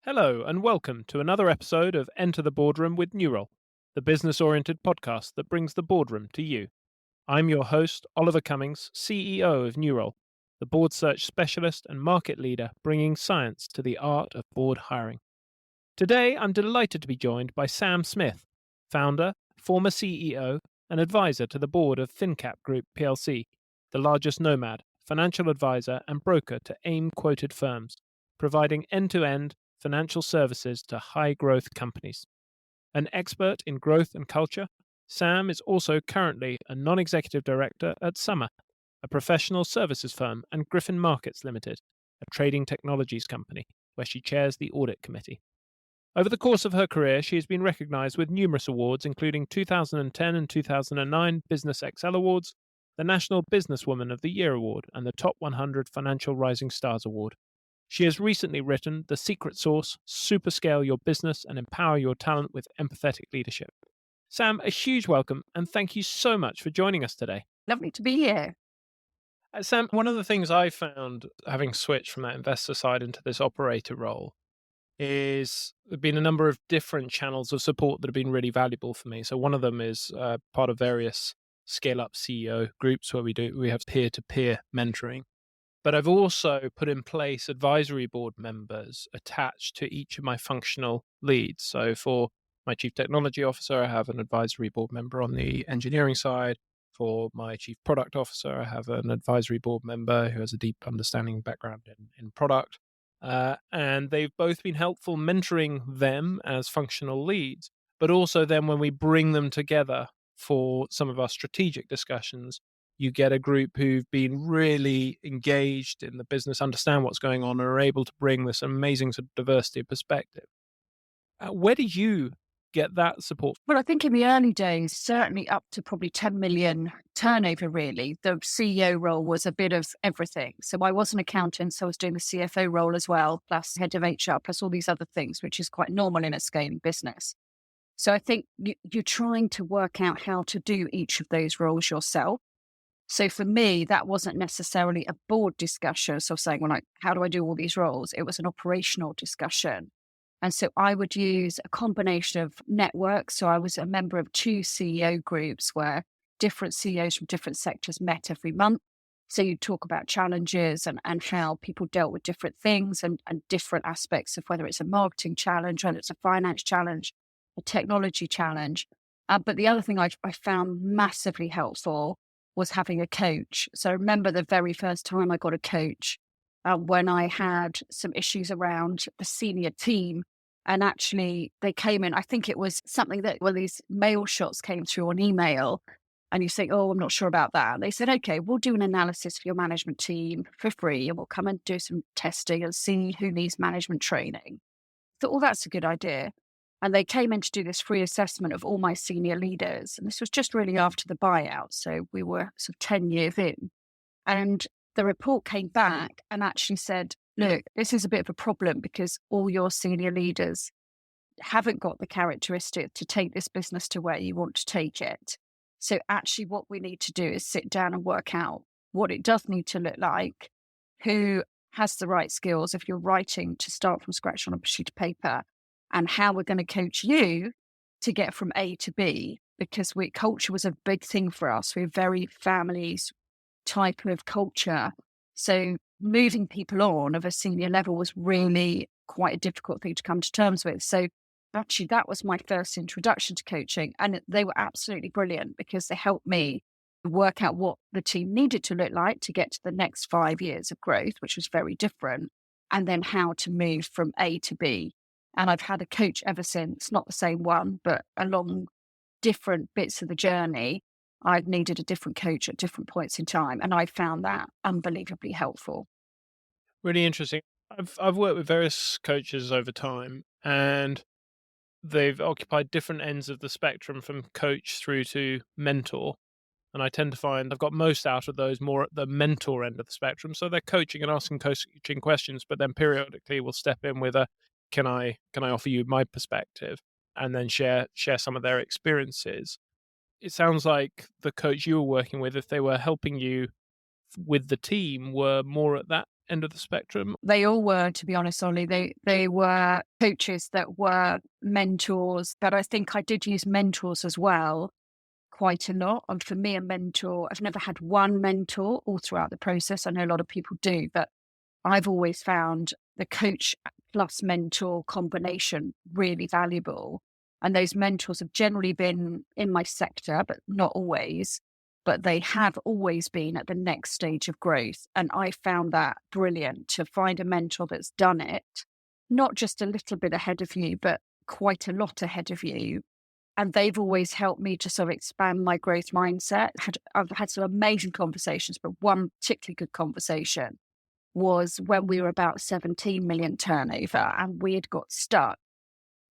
Hello, and welcome to another episode of Enter the Boardroom with Newroll, the business oriented podcast that brings the boardroom to you. I'm your host, Oliver Cummings, CEO of Newroll, the board search specialist and market leader bringing science to the art of board hiring. Today, I'm delighted to be joined by Sam Smith, founder, former CEO, and advisor to the board of finnCap Group plc, the largest nomad, financial advisor, and broker to AIM quoted firms, providing end to end financial services to high growth companies. An expert in growth and culture, Sam is also currently a non executive director at Summer, a professional services firm, and Griffin Markets Limited, a trading technologies company, where she chairs the audit committee. Over the course of her career, she has been recognized with numerous awards, including 2010 and 2009 Business Excel Awards, the National Businesswoman of the Year Award, and the Top 100 Financial Rising Stars Award. She has recently written The Secret Sauce, Superscale Your Business and Empower Your Talent with Empathetic Leadership. Sam, a huge welcome and thank you so much for joining us today. Lovely to be here. Sam, one of the things I found having switched from that investor side into this operator role is there have been a number of different channels of support that have been really valuable for me. So one of them is part of various scale up CEO groups where we have peer to peer mentoring. But I've also put in place advisory board members attached to each of my functional leads. So for my chief technology officer, I have an advisory board member on the engineering side. For my chief product officer, I have an advisory board member who has a deep understanding background in product. And they've both been helpful mentoring them as functional leads, but also then when we bring them together for some of our strategic discussions, you get a group who've been really engaged in the business, understand what's going on, and are able to bring this amazing sort of diversity of perspective. Where did you get that support? Well, I think in the early days, certainly up to probably 10 million turnover, really, the CEO role was a bit of everything. So I was an accountant, so I was doing the CFO role as well, plus head of HR, plus all these other things, which is quite normal in a scaling business. So I think you're trying to work out how to do each of those roles yourself. So for me, that wasn't necessarily a board discussion. So saying, well, like, how do I do all these roles? It was an operational discussion. And so I would use a combination of networks. So I was a member of two CEO groups where different CEOs from different sectors met every month. So you'd talk about challenges and how people dealt with different things and different aspects of whether it's a marketing challenge, whether it's a finance challenge, a technology challenge. But the other thing I found massively helpful was having a coach. So I remember the very first time I got a coach when I had some issues around the senior team. And actually they came in, I think it was something that, well, these mail shots came through on email and you say, oh, I'm not sure about that. They said, okay, we'll do an analysis for your management team for free and we'll come and do some testing and see who needs management training. I thought, well, that's a good idea. And they came in to do this free assessment of all my senior leaders. And this was just really after the buyout. So we were sort of 10 years in. And the report came back and actually said, look, this is a bit of a problem because all your senior leaders haven't got the characteristic to take this business to where you want to take it. So actually what we need to do is sit down and work out what it does need to look like, who has the right skills if you're writing to start from scratch on a sheet of paper, and how we're going to coach you to get from A to B, because culture was a big thing for us. We're very families type of culture. So moving people on of a senior level was really quite a difficult thing to come to terms with. So actually that was my first introduction to coaching, and they were absolutely brilliant because they helped me work out what the team needed to look like to get to the next 5 years of growth, which was very different, and then how to move from A to B. And I've had a coach ever since, not the same one, but along different bits of the journey, I've needed a different coach at different points in time. And I found that unbelievably helpful. Really interesting. I've worked with various coaches over time, and they've occupied different ends of the spectrum from coach through to mentor. And I tend to find I've got most out of those more at the mentor end of the spectrum. So they're coaching and asking coaching questions, but then periodically will step in with a, can I offer you my perspective, and then share some of their experiences. It sounds like the coach you were working with, if they were helping you with the team, were more at that end of the spectrum? They all were, to be honest, Ollie. They were coaches that were mentors, but I think I did use mentors as well quite a lot. And for me, a mentor, I've never had one mentor all throughout the process. I know a lot of people do, but I've always found the coach plus mentor combination really valuable. And those mentors have generally been in my sector, but not always. But they have always been at the next stage of growth. And I found that brilliant to find a mentor that's done it, not just a little bit ahead of you, but quite a lot ahead of you. And they've always helped me to sort of expand my growth mindset. I've had some amazing conversations, but one particularly good conversation was when we were about 17 million turnover and we had got stuck.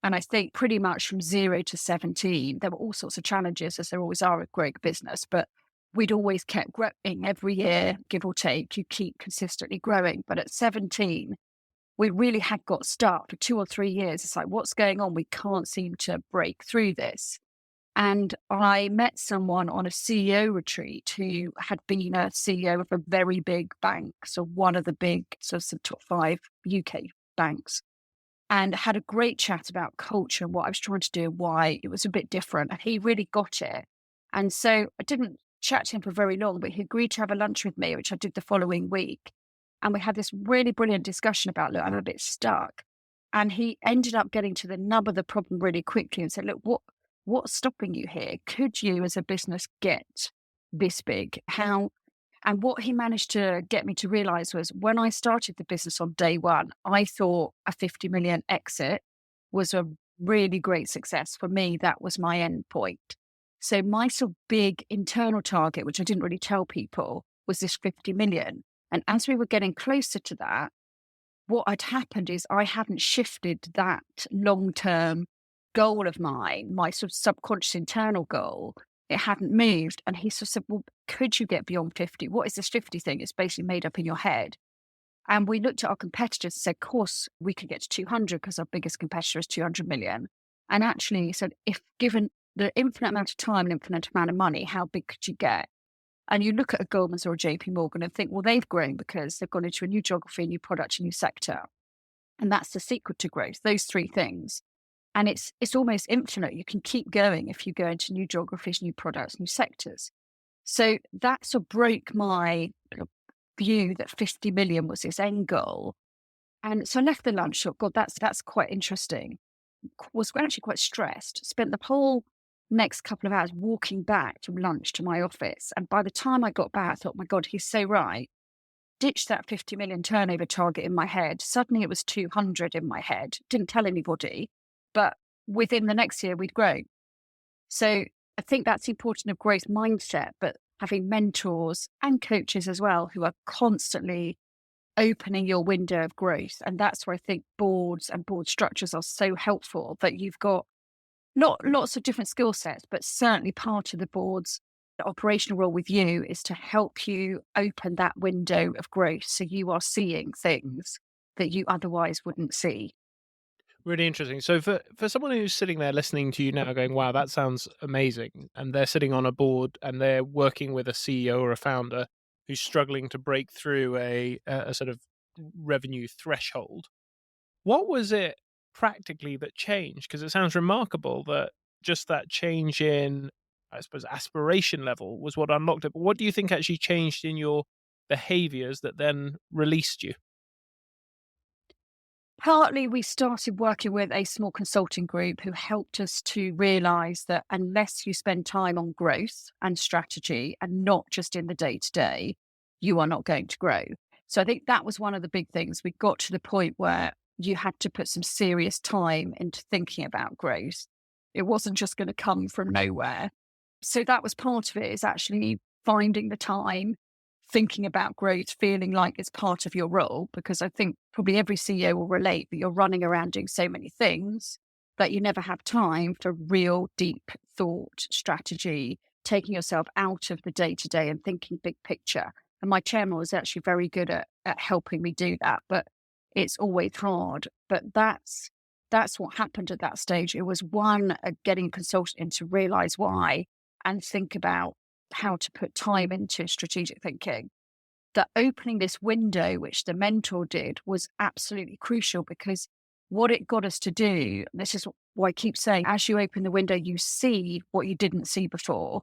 And I think pretty much from 0 to 17, there were all sorts of challenges, as there always are with growing business, but we'd always kept growing every year, give or take. You keep consistently growing. But at 17, we really had got stuck for 2 or 3 years. It's like, what's going on? We can't seem to break through this. And I met someone on a CEO retreat who had been a CEO of a very big bank, so one of the big, so some top 5 UK banks, and had a great chat about culture and what I was trying to do, why it was a bit different. And he really got it. And so I didn't chat to him for very long, but he agreed to have a lunch with me, which I did the following week. And we had this really brilliant discussion about, look, I'm a bit stuck. And he ended up getting to the nub of the problem really quickly and said, look, what's stopping you here? Could you as a business get this big? How? And what he managed to get me to realize was when I started the business on day one, I thought a 50 million exit was a really great success. For me, that was my end point. So my sort of big internal target, which I didn't really tell people, was this 50 million. And as we were getting closer to that, what had happened is I hadn't shifted that long-term goal of mine, my sort of subconscious internal goal. It hadn't moved. And he sort of said, well, could you get beyond 50? What is this 50 thing? It's basically made up in your head. And we looked at our competitors and said, of course, we could get to 200 because our biggest competitor is 200 million. And actually he said, if given the infinite amount of time and infinite amount of money, how big could you get? And you look at a Goldman's or a JP Morgan and think, well, they've grown because they've gone into a new geography, a new product, a new sector. And that's the secret to growth, those 3 things. And it's almost infinite. You can keep going if you go into new geographies, new products, new sectors. So that sort of broke my view that 50 million was his end goal. And so I left the lunch, thought, God, that's quite interesting. Was actually quite stressed. Spent the whole next couple of hours walking back from lunch to my office. And by the time I got back, I thought, my God, he's so right. Ditched that 50 million turnover target in my head. Suddenly it was 200 in my head. Didn't tell anybody, but within the next year we'd grown. So I think that's important of growth mindset, but having mentors and coaches as well who are constantly opening your window of growth. And that's where I think boards and board structures are so helpful, that you've got not lots of different skill sets, but certainly part of the board's operational role with you is to help you open that window of growth so you are seeing things that you otherwise wouldn't see. Really interesting. So for someone who's sitting there listening to you now going, wow, that sounds amazing, and they're sitting on a board and they're working with a CEO or a founder who's struggling to break through a sort of revenue threshold, what was it practically that changed? Because it sounds remarkable that just that change in, I suppose, aspiration level was what unlocked it. But what do you think actually changed in your behaviours that then released you? Partly, we started working with a small consulting group who helped us to realize that unless you spend time on growth and strategy and not just in the day to day, you are not going to grow. So I think that was one of the big things. We got to the point where you had to put some serious time into thinking about growth. It wasn't just going to come from nowhere. So that was part of it, is actually finding the time, thinking about growth, feeling like it's part of your role, because I think probably every CEO will relate that you're running around doing so many things that you never have time for real deep thought, strategy, taking yourself out of the day to day and thinking big picture. And my chairman was actually very good at helping me do that, but it's always hard. But that's what happened at that stage. It was one, getting a consultant in to realize why and think about how to put time into strategic thinking. that opening this window, which the mentor did, was absolutely crucial, because what it got us to do, this is why I keep saying, as you open the window, you see what you didn't see before.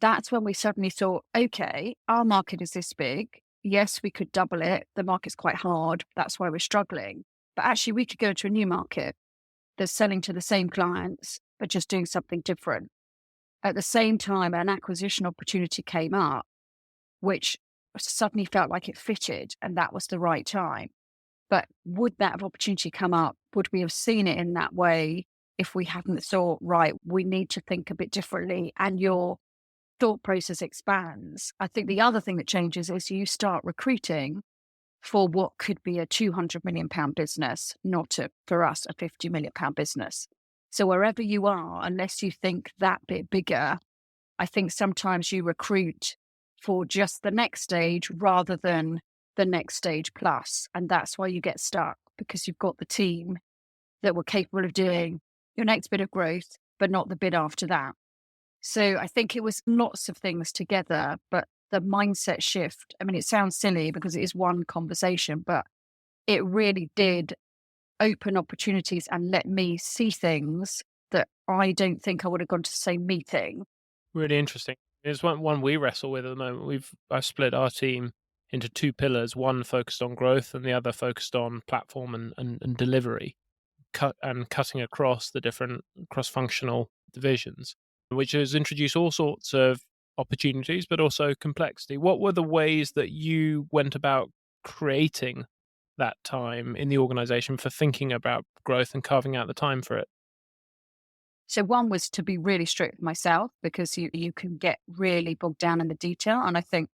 That's when we suddenly thought, okay, our market is this big. Yes, we could double it. The market's quite hard. That's why we're struggling. But actually, we could go to a new market that's selling to the same clients, but just doing something different. At the same time, an acquisition opportunity came up, which suddenly felt like it fitted, and that was the right time. But would that have opportunity come up? Would we have seen it in that way if we hadn't thought, right, we need to think a bit differently, and your thought process expands? I think the other thing that changes is you start recruiting for what could be a £200 million business, not for us, a £50 million business. So wherever you are, unless you think that bit bigger, I think sometimes you recruit for just the next stage rather than the next stage plus. And that's why you get stuck, because you've got the team that were capable of doing your next bit of growth, but not the bit after that. So I think it was lots of things together, but the mindset shift, I mean, it sounds silly because it is one conversation, but it really did open opportunities and let me see things that I don't think I would have gone to the same meeting. Really interesting. It's one we wrestle with at the moment. I've split our team into two pillars, one focused on growth and the other focused on platform and delivery, cutting across the different cross-functional divisions, which has introduced all sorts of opportunities, but also complexity. What were the ways that you went about creating that time in the organization for thinking about growth and carving out the time for it? So one was to be really strict with myself, because you can get really bogged down in the detail. And I think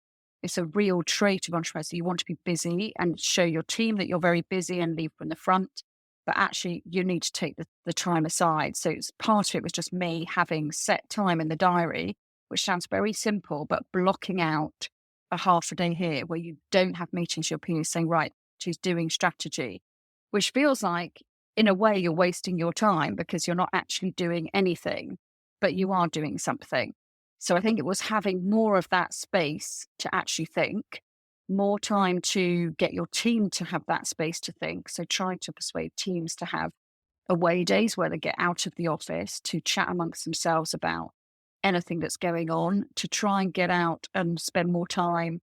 it's a real trait of entrepreneurs. You want to be busy and show your team that you're very busy and lead from the front. But actually, you need to take the time aside. So part of it was just me having set time in the diary, which sounds very simple, but blocking out a half a day here where you don't have meetings, your peers saying, right, she's doing strategy, which feels like, in a way, you're wasting your time because you're not actually doing anything, but you are doing something. So I think it was having more of that space to actually think, more time to get your team to have that space to think. So trying to persuade teams to have away days where they get out of the office to chat amongst themselves about anything that's going on, to try and get out and spend more time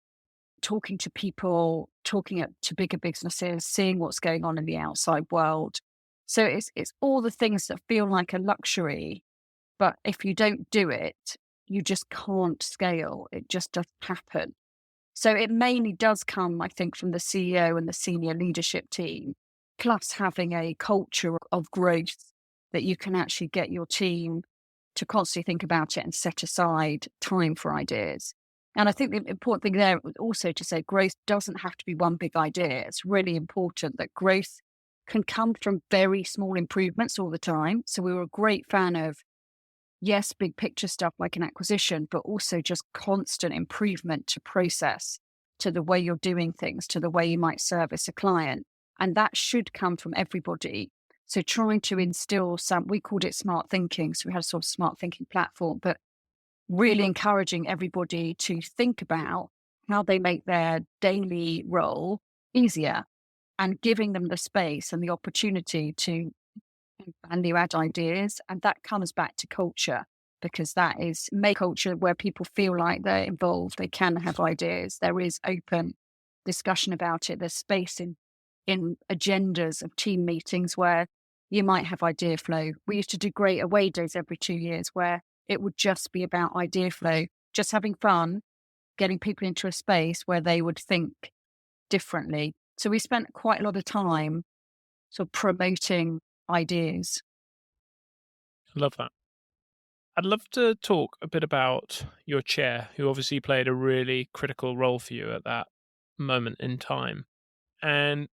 talking to people, to bigger businesses, seeing what's going on in the outside world. So it's all the things that feel like a luxury, but if you don't do it, you just can't scale. It just doesn't happen. So it mainly does come, I think, from the CEO and the senior leadership team, plus having a culture of growth that you can actually get your team to constantly think about it and set aside time for ideas. And I think the important thing there was also to say growth doesn't have to be one big idea. It's really important that growth can come from very small improvements all the time. So we were a great fan of, yes, big picture stuff like an acquisition, but also just constant improvement to process, to the way you're doing things, to the way you might service a client. And that should come from everybody. So trying to instill we called it smart thinking. So we had a sort of smart thinking platform, but really encouraging everybody to think about how they make their daily role easier, and giving them the space and the opportunity to value add ideas. And that comes back to culture, because that is make culture where people feel like they're involved, they can have ideas, there is open discussion about it, there's space in agendas of team meetings where you might have idea flow. We used to do great away days every 2 years where it would just be about idea flow, just having fun, getting people into a space where they would think differently. So we spent quite a lot of time sort of promoting ideas. I love that. I'd love to talk a bit about your chair, who obviously played a really critical role for you at that moment in time. And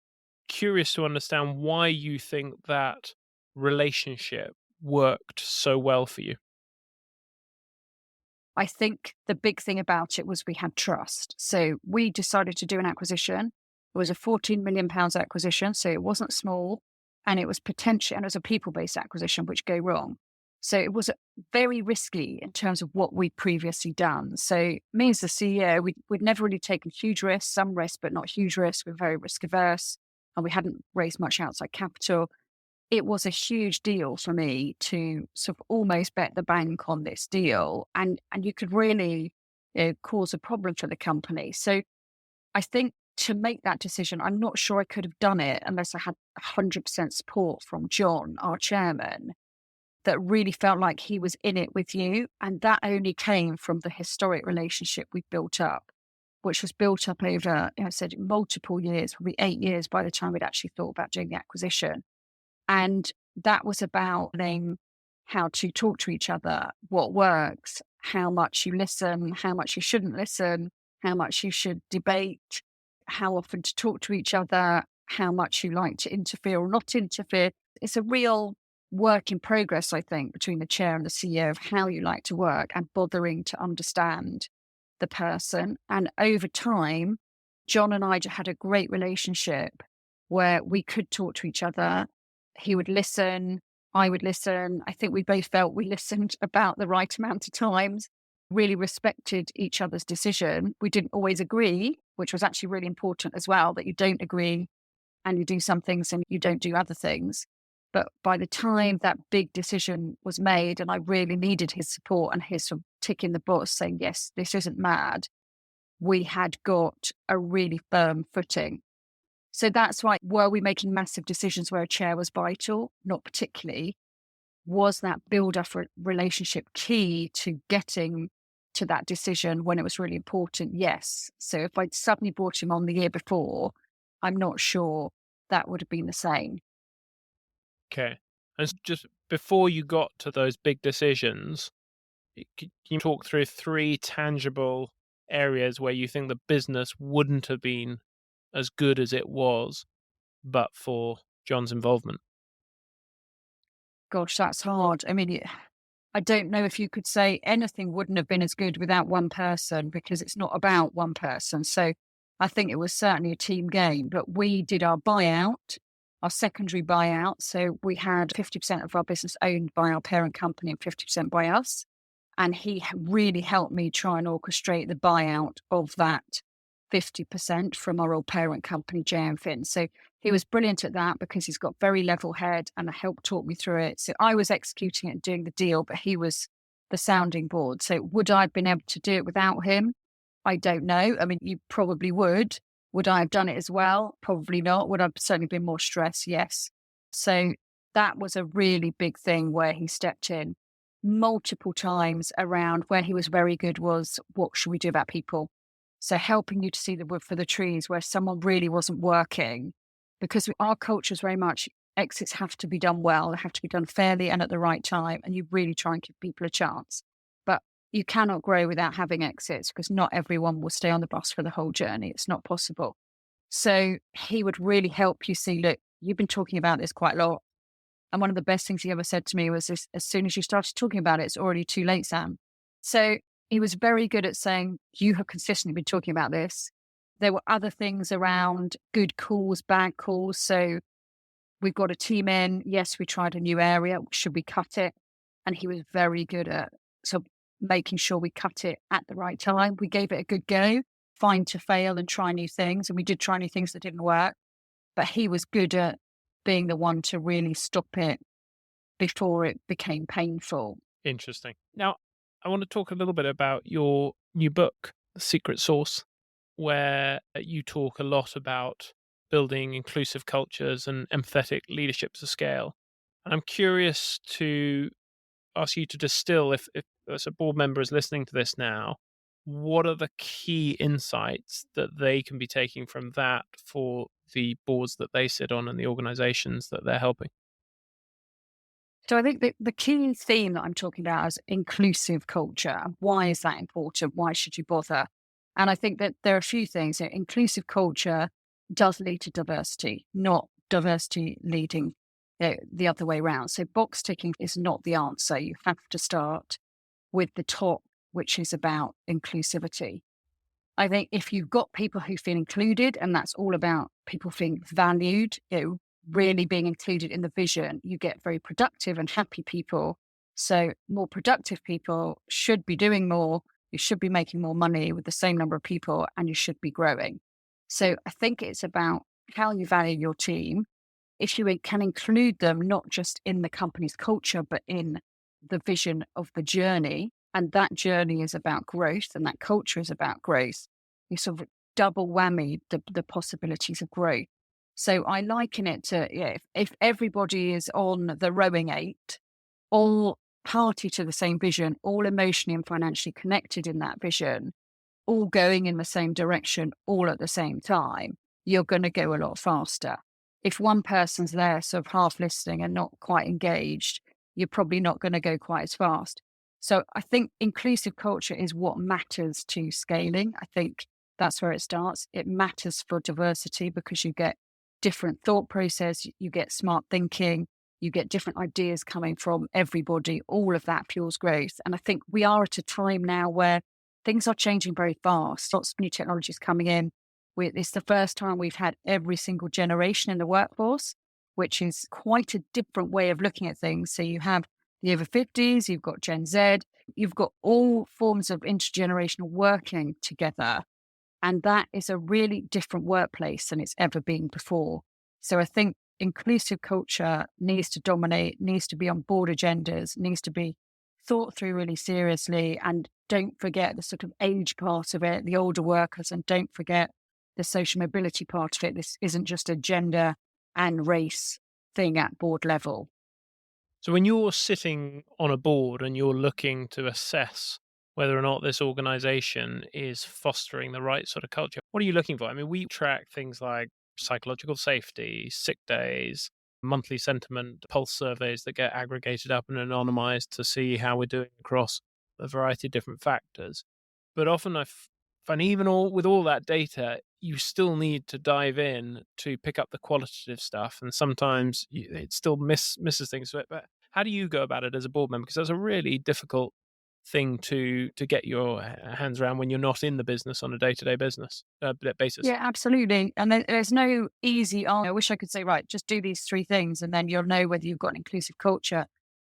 curious to understand why you think that relationship worked so well for you. I think the big thing about it was we had trust. So we decided to do an acquisition. It was a £14 million acquisition, so it wasn't small, and it was potential, and it was a people-based acquisition, which go wrong. So it was very risky in terms of what we'd previously done. So me as the CEO, we'd never really taken huge risks, some risks, but not huge risks. We're very risk averse and we hadn't raised much outside capital. It was a huge deal for me to sort of almost bet the bank on this deal. And you could really cause a problem for the company. So I think to make that decision, I'm not sure I could have done it unless I had 100% support from John, our chairman, that really felt like he was in it with you. And that only came from the historic relationship we built up, which was built up over, I said, multiple years, probably 8 years by the time we'd actually thought about doing the acquisition. And that was about learning how to talk to each other, what works, how much you listen, how much you shouldn't listen, how much you should debate, how often to talk to each other, how much you like to interfere or not interfere. It's a real work in progress, I think, between the chair and the CEO of how you like to work and bothering to understand the person. And over time, John and I had a great relationship where we could talk to each other. He would listen, I would listen. I think we both felt we listened about the right amount of times, really respected each other's decision. We didn't always agree, which was actually really important as well, that you don't agree and you do some things and you don't do other things. But by the time that big decision was made and I really needed his support and his sort of tick in the box saying, yes, this isn't mad, we had got a really firm footing. So that's why, were we making massive decisions where a chair was vital? Not particularly. Was that build-up relationship key to getting to that decision when it was really important? Yes. So if I'd suddenly brought him on the year before, I'm not sure that would have been the same. Okay. And just before you got to those big decisions, can you talk through 3 tangible areas where you think the business wouldn't have been as good as it was, but for John's involvement? Gosh, that's hard. I mean, I don't know if you could say anything wouldn't have been as good without one person, because it's not about one person. So I think it was certainly a team game, but we did our buyout, our secondary buyout. So we had 50% of our business owned by our parent company and 50% by us. And he really helped me try and orchestrate the buyout of that 50% from our old parent company, JM Finn. So he was brilliant at that because he's got very level head and helped talk me through it. So I was executing it and doing the deal, but he was the sounding board. So would I have been able to do it without him? I don't know. I mean, you probably would. Would I have done it as well? Probably not. Would I have certainly been more stressed? Yes. So that was a really big thing where he stepped in multiple times around. Where he was very good was, what should we do about people? So helping you to see the wood for the trees where someone really wasn't working, because our culture is very much exits have to be done well, they have to be done fairly and at the right time, and you really try and give people a chance. But you cannot grow without having exits, because not everyone will stay on the bus for the whole journey. It's not possible. So he would really help you see, look, you've been talking about this quite a lot. And one of the best things he ever said to me was this: as soon as you started talking about it, it's already too late, Sam. So he was very good at saying, you have consistently been talking about this. There were other things around good calls, bad calls. So we've got a team in. Yes, we tried a new area. Should we cut it? And he was very good at making sure we cut it at the right time. We gave it a good go, fine to fail and try new things. And we did try new things that didn't work. But he was good at being the one to really stop it before it became painful. Interesting. Now, I want to talk a little bit about your new book, The Secret Sauce, where you talk a lot about building inclusive cultures and empathetic leadership to scale. And I'm curious to ask you to distill, if as a board member is listening to this now, what are the key insights that they can be taking from that for the boards that they sit on and the organizations that they're helping? So I think the key theme that I'm talking about is inclusive culture. Why is that important? Why should you bother? And I think that there are a few things. So inclusive culture does lead to diversity, not diversity leading the other way around. So box ticking is not the answer. You have to start with the top, which is about inclusivity. I think if you've got people who feel included, and that's all about people feeling valued, really being included in the vision, you get very productive and happy people. So more productive people should be doing more. You should be making more money with the same number of people, and you should be growing. So I think it's about how you value your team. If you can include them, not just in the company's culture, but in the vision of the journey, and that journey is about growth and that culture is about growth, you sort of double whammy the possibilities of growth. So I liken it to, yeah, if everybody is on the rowing eight, all party to the same vision, all emotionally and financially connected in that vision, all going in the same direction, all at the same time, you're going to go a lot faster. If one person's there sort of half listening and not quite engaged, you're probably not going to go quite as fast. So I think inclusive culture is what matters to scaling. I think that's where it starts. It matters for diversity because you get different thought process, you get smart thinking, you get different ideas coming from everybody. All of that fuels growth. And I think we are at a time now where things are changing very fast. Lots of new technologies coming in. It's the first time we've had every single generation in the workforce, which is quite a different way of looking at things. So you have the over 50s, you've got Gen Z, you've got all forms of intergenerational working together. And that is a really different workplace than it's ever been before. So I think inclusive culture needs to dominate, needs to be on board agendas, needs to be thought through really seriously. And don't forget the sort of age part of it, the older workers, and don't forget the social mobility part of it. This isn't just a gender and race thing at board level. So when you're sitting on a board and you're looking to assess whether or not this organization is fostering the right sort of culture, what are you looking for? I mean, we track things like psychological safety, sick days, monthly sentiment, pulse surveys that get aggregated up and anonymized to see how we're doing across a variety of different factors. But often find even with all that data, you still need to dive in to pick up the qualitative stuff, and sometimes it still misses things. But how do you go about it as a board member? Because that's a really difficult thing to get your hands around when you're not in the business on a day-to-day basis. Yeah, absolutely. And there's no easy answer. I wish I could say, right, just do these three things and then you'll know whether you've got an inclusive culture.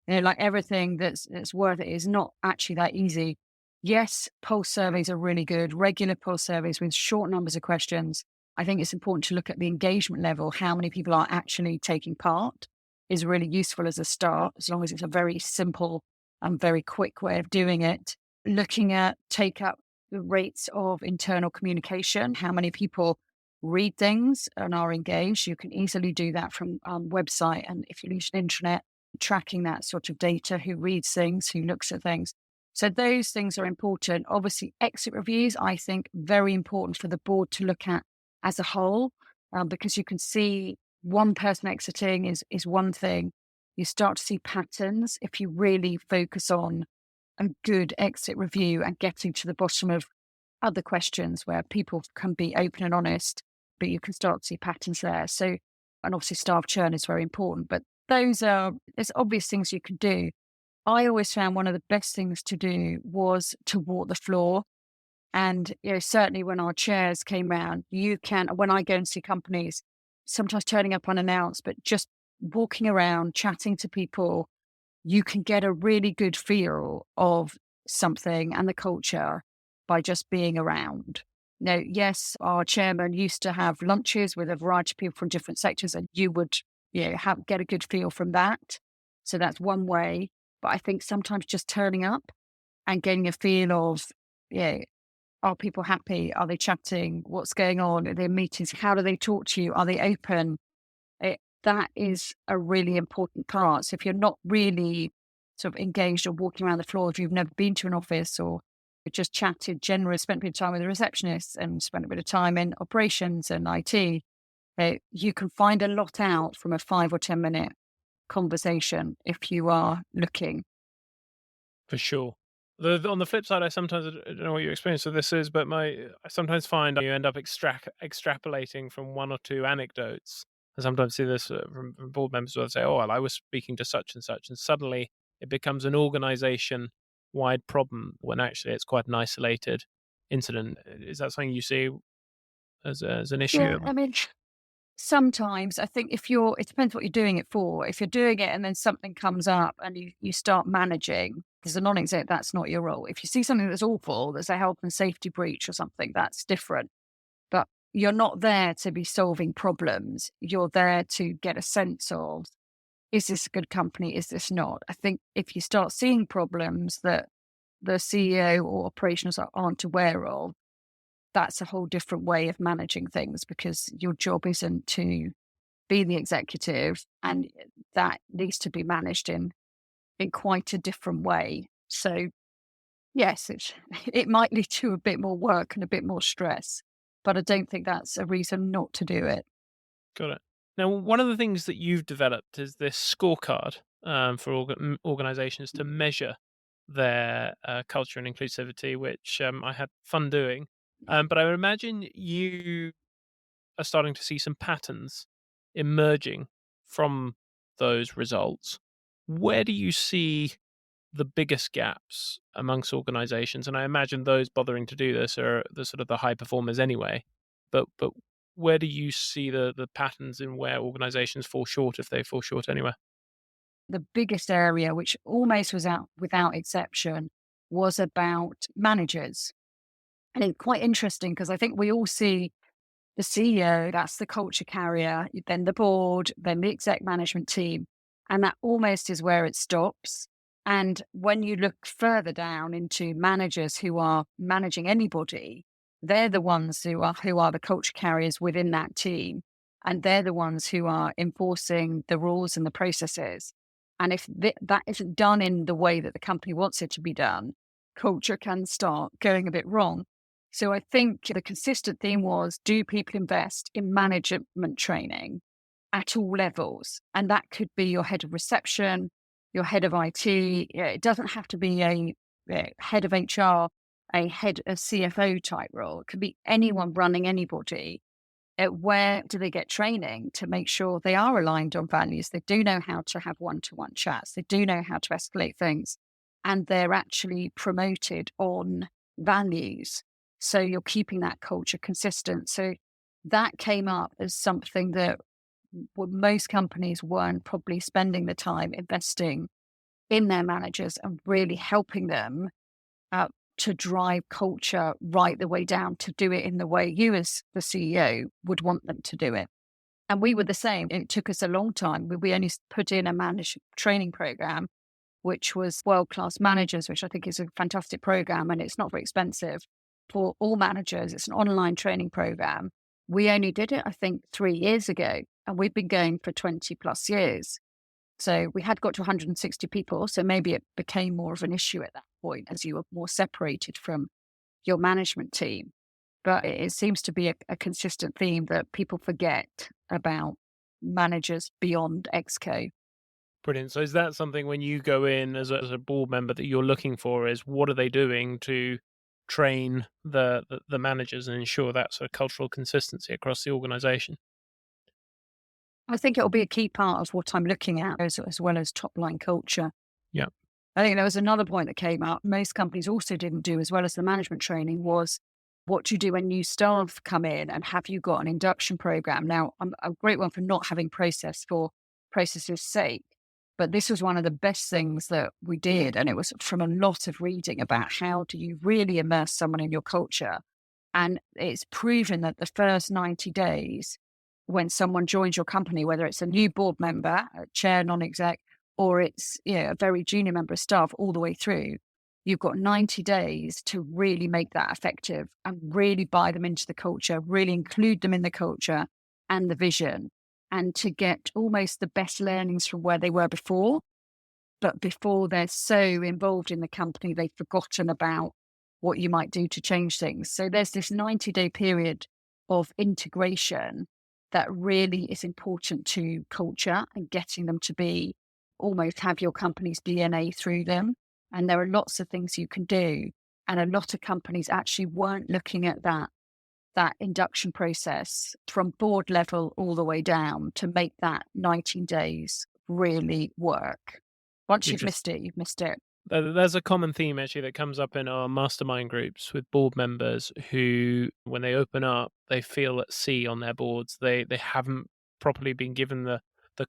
Like everything that's worth it is not actually that easy. Yes, pulse surveys are really good, regular pulse surveys with short numbers of questions. I think it's important to look at the engagement level, how many people are actually taking part is really useful as a start, as long as it's a very simple and very quick way of doing it. Looking at take up the rates of internal communication, how many people read things and are engaged. You can easily do that from website. And if you use the internet, tracking that sort of data, who reads things, who looks at things. So those things are important. Obviously, exit reviews, I think, very important for the board to look at as a whole, because you can see one person exiting is one thing. You start to see patterns if you really focus on a good exit review and getting to the bottom of other questions where people can be open and honest, but you can start to see patterns there. So, and obviously staff churn is very important, but there's obvious things you can do. I always found one of the best things to do was to walk the floor. And, certainly when our chairs came round, when I go and see companies, sometimes turning up unannounced, but just walking around, chatting to people, you can get a really good feel of something and the culture by just being around. Now, yes, our chairman used to have lunches with a variety of people from different sectors, and you would get a good feel from that. So that's one way. But I think sometimes just turning up and getting a feel of, are people happy? Are they chatting? What's going on? Are there meetings? How do they talk to you? Are they open? That is a really important part. So if you're not really sort of engaged or walking around the floor, if you've never been to an office or just chatted generally, spent a bit of time with the receptionist and spent a bit of time in operations and IT, you can find a lot out from a 5 or 10 minute conversation if you are looking. For sure. On the flip side, I don't know what your experience of this is, but I sometimes find you end up extrapolating from one or two anecdotes. I sometimes see this from board members where they say, "Oh, well, I was speaking to such," and suddenly it becomes an organization-wide problem when actually it's quite an isolated incident. Is that something you see as an issue? Yeah, I mean, Sometimes I think it depends what you're doing it for. If you're doing it and then something comes up and you start managing, as a non-exec, that's not your role. If you see something that's awful, there's a health and safety breach or something, that's different. But you're not there to be solving problems. You're there to get a sense of, is this a good company? Is this not? I think if you start seeing problems that the CEO or operations aren't aware of, that's a whole different way of managing things, because your job isn't to be the executive, and that needs to be managed in quite a different way. So yes, it might lead to a bit more work and a bit more stress, but I don't think that's a reason not to do it. Got it. Now, one of the things that you've developed is this scorecard for organizations to measure their culture and inclusivity, which I had fun doing. But I would imagine you are starting to see some patterns emerging from those results. Where do you see the biggest gaps amongst organizations? And I imagine those bothering to do this are the sort of the high performers anyway. But where do you see the patterns in where organizations fall short, if they fall short anywhere? The biggest area, which almost was out without exception, was about managers. And it's quite interesting because I think we all see the CEO, that's the culture carrier, then the board, then the exec management team. And that almost is where it stops. And when you look further down into managers who are managing anybody, they're the ones who are the culture carriers within that team. And they're the ones who are enforcing the rules and the processes. And if that isn't done in the way that the company wants it to be done, culture can start going a bit wrong. So I think the consistent theme was, do people invest in management training at all levels? And that could be your head of reception, your head of IT. It doesn't have to be a head of HR, a CFO type role. It could be anyone running anybody. Where do they get training to make sure they are aligned on values? They do know how to have one-to-one chats. They do know how to escalate things. And they're actually promoted on values. So you're keeping that culture consistent. So that came up as something that most companies weren't probably spending the time investing in their managers and really helping them to drive culture right the way down, to do it in the way you as the CEO would want them to do it. And we were the same. It took us a long time. We only put in a managed training program, which was world-class managers, which I think is a fantastic program, and it's not very expensive for all managers. It's an online training program. We only did it, I think, 3 years ago, and we've been going for 20 plus years. So we had got to 160 people. So maybe it became more of an issue at that point as you were more separated from your management team. But it seems to be a consistent theme that people forget about managers beyond Exco. Brilliant. So is that something when you go in as a board member that you're looking for, is what are they doing to train the managers and ensure that sort of cultural consistency across the organization? I think it'll be a key part of what I'm looking at, as well as top line culture. Yeah. I think there was another point that came up. Most companies also didn't do, as well as the management training, was what do you do when new staff come in, and have you got an induction program? Now, I'm a great one for not having process for process's sake, but this was one of the best things that we did. And it was from a lot of reading about how do you really immerse someone in your culture. And it's proven that the first 90 days, when someone joins your company, whether it's a new board member, a chair, non-exec, or it's a very junior member of staff all the way through, you've got 90 days to really make that effective and really buy them into the culture, really include them in the culture and the vision, and to get almost the best learnings from where they were before. But before they're so involved in the company, they've forgotten about what you might do to change things. So there's this 90-day period of integration that really is important to culture and getting them to be almost have your company's DNA through them. And there are lots of things you can do. And a lot of companies actually weren't looking at that induction process from board level all the way down to make that 19 days really work. Once you've missed it, you've missed it. There's a common theme actually that comes up in our mastermind groups with board members who, when they open up, they feel at sea on their boards. They haven't properly been given the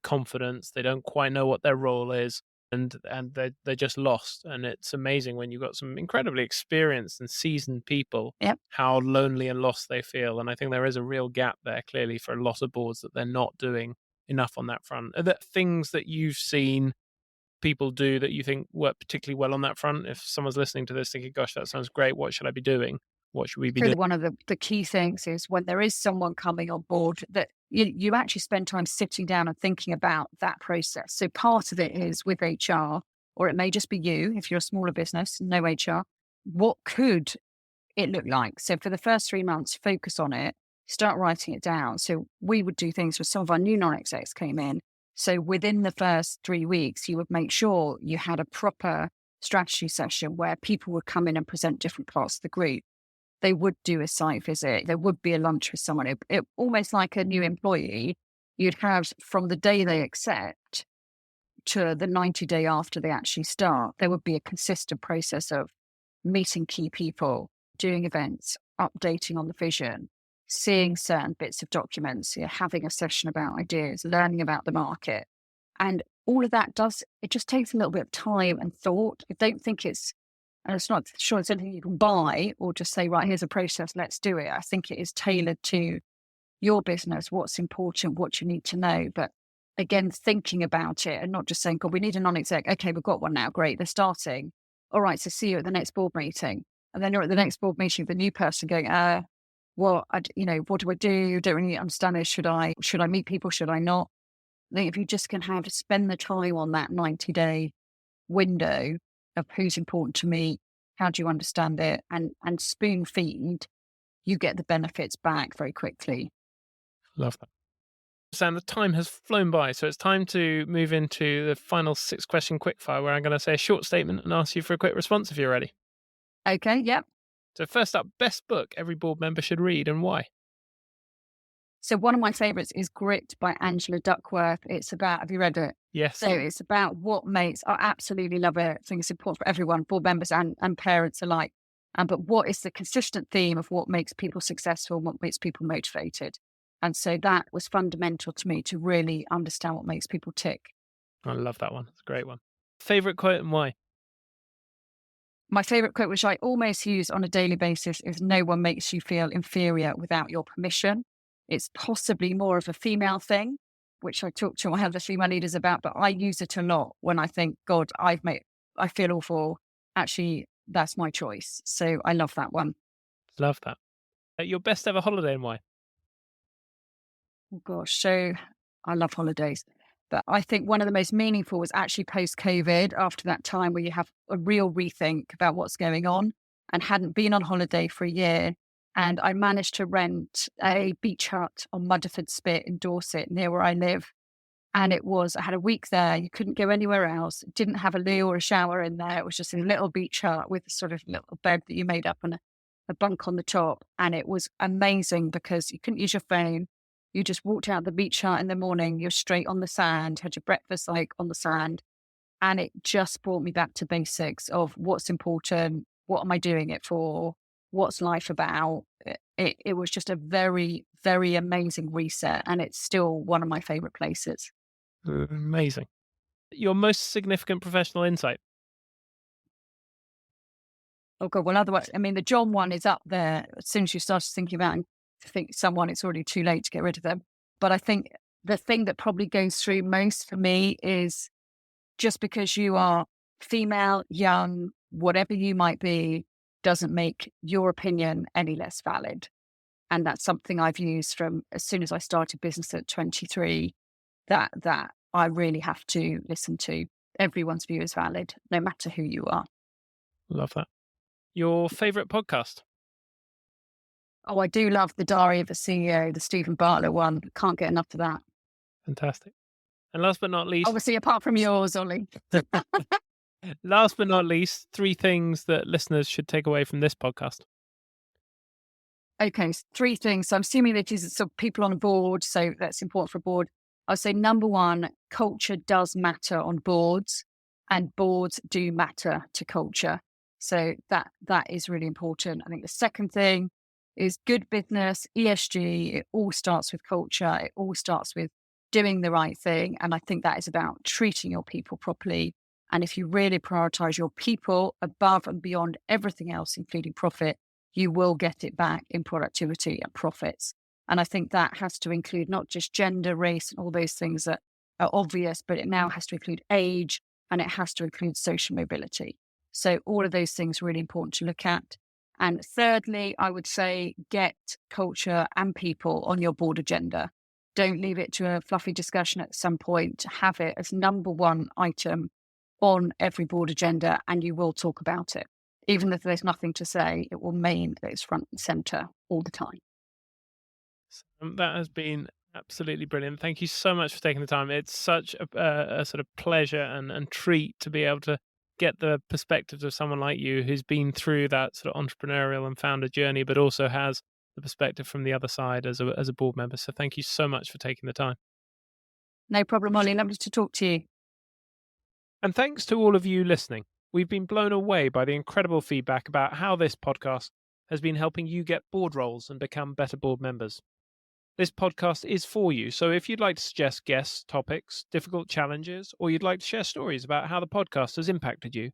confidence. They don't quite know what their role is, and they're just lost. And it's amazing when you've got some incredibly experienced and seasoned people, Yep. how lonely and lost they feel. And I think there is a real gap there, clearly, for a lot of boards that they're not doing enough on that front. Are there things that you've seen people do that you think work particularly well on that front? If someone's listening to this thinking, gosh, that sounds great, what should I be doing? What should we be doing? One of the key things is when there is someone coming on board that you actually spend time sitting down and thinking about that process. So part of it is with HR, or it may just be you, if you're a smaller business, no HR, what could it look like? So for the first 3 months, focus on it, start writing it down. So we would do things with some of our new non-execs came in. So within the first 3 weeks, you would make sure you had a proper strategy session where people would come in and present different parts of the group. They would do a site visit. There would be a lunch with someone. It almost like a new employee. You'd have from the day they accept to the 90-day after they actually start, there would be a consistent process of meeting key people, doing events, updating on the vision, seeing certain bits of documents, having a session about ideas, learning about the market. And all of that it just takes a little bit of time and thought. I don't think and it's not sure it's anything you can buy or just say, right, here's a process, let's do it. I think it is tailored to your business, what's important, what you need to know. But again, thinking about it and not just saying, God, we need a non-exec. Okay, we've got one now. Great, they're starting. All right, so see you at the next board meeting. And then you're at the next board meeting with a new person going, what do I do? Don't really understand this. Should I meet people? Should I not? I think if you just can spend the time on that 90-day window of who's important to me, how do you understand it, and spoon feed, you get the benefits back very quickly. Love that. Sam, the time has flown by, so it's time to move into the final 6-question quickfire, where I'm going to say a short statement and ask you for a quick response if you're ready. Okay, yep. So first up, best book every board member should read and why? So one of my favourites is Grit by Angela Duckworth. It's about, have you read it? Yes. So it's about I absolutely love it. I think it's important for everyone, board members and parents alike. But what is the consistent theme of what makes people successful, what makes people motivated? And so that was fundamental to me to really understand what makes people tick. I love that one. It's a great one. Favourite quote and why? My favourite quote, which I almost use on a daily basis, is no one makes you feel inferior without your permission. It's possibly more of a female thing, which I talk to my other female leaders about, but I use it a lot when I think, God, I feel awful. Actually, that's my choice. So I love that one. Love that. Your best ever holiday and why? Oh gosh, so I love holidays. But I think one of the most meaningful was actually post-COVID, after that time where you have a real rethink about what's going on, and hadn't been on holiday for a year. And I managed to rent a beach hut on Mudderford Spit in Dorset, near where I live. And I had a week there. You couldn't go anywhere else. It didn't have a loo or a shower in there. It was just a little beach hut with a sort of little bed that you made up and a bunk on the top. And it was amazing because you couldn't use your phone. You just walked out the beach hut in the morning. You're straight on the sand, had your breakfast on the sand. And it just brought me back to basics of what's important. What am I doing it for? What's life about? It was just a very, very amazing reset. And it's still one of my favorite places. Amazing. Your most significant professional insight? Oh, God. Well, otherwise, the John one is up there. As soon as you start thinking about and think someone, it's already too late to get rid of them. But I think the thing that probably goes through most for me is just because you are female, young, whatever you might be, doesn't make your opinion any less valid. And that's something I've used from as soon as I started business at 23, that I really have to listen to. Everyone's view is valid, no matter who you are. Love that. Your favourite podcast? Oh, I do love The Diary of a CEO, the Stephen Bartlett one. Can't get enough of that. Fantastic. And last but not least... Obviously, apart from yours, Ollie. Last but not least, 3 things that listeners should take away from this podcast. Okay, 3 things. So I'm assuming that these are sort of people on a board, so that's important for a board. I'd say number 1, culture does matter on boards. and boards do matter to culture. So that is really important. I think the second thing is good business, ESG. It all starts with culture. It all starts with doing the right thing. And I think that is about treating your people properly. And if you really prioritize your people above and beyond everything else, including profit, you will get it back in productivity and profits. And I think that has to include not just gender, race, and all those things that are obvious, but it now has to include age, and it has to include social mobility. So all of those things are really important to look at. And thirdly, I would say get culture and people on your board agenda. Don't leave it to a fluffy discussion at some point. Have it as number one item on every board agenda, and you will talk about it. Even if there's nothing to say, it will mean that it's front and center all the time. That has been absolutely brilliant. Thank you so much for taking the time. It's such a sort of pleasure and treat to be able to get the perspectives of someone like you who's been through that sort of entrepreneurial and founder journey, but also has the perspective from the other side as a board member. So thank you so much for taking the time. No problem, Ollie. Lovely to talk to you. And thanks to all of you listening. We've been blown away by the incredible feedback about how this podcast has been helping you get board roles and become better board members. This podcast is for you, so if you'd like to suggest guests, topics, difficult challenges, or you'd like to share stories about how the podcast has impacted you,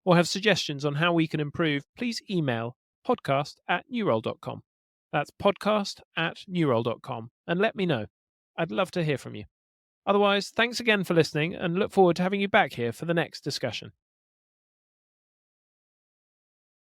or have suggestions on how we can improve, please email podcast@newroll.com. That's podcast@newroll.com, and let me know. I'd love to hear from you. Otherwise, thanks again for listening, and look forward to having you back here for the next discussion.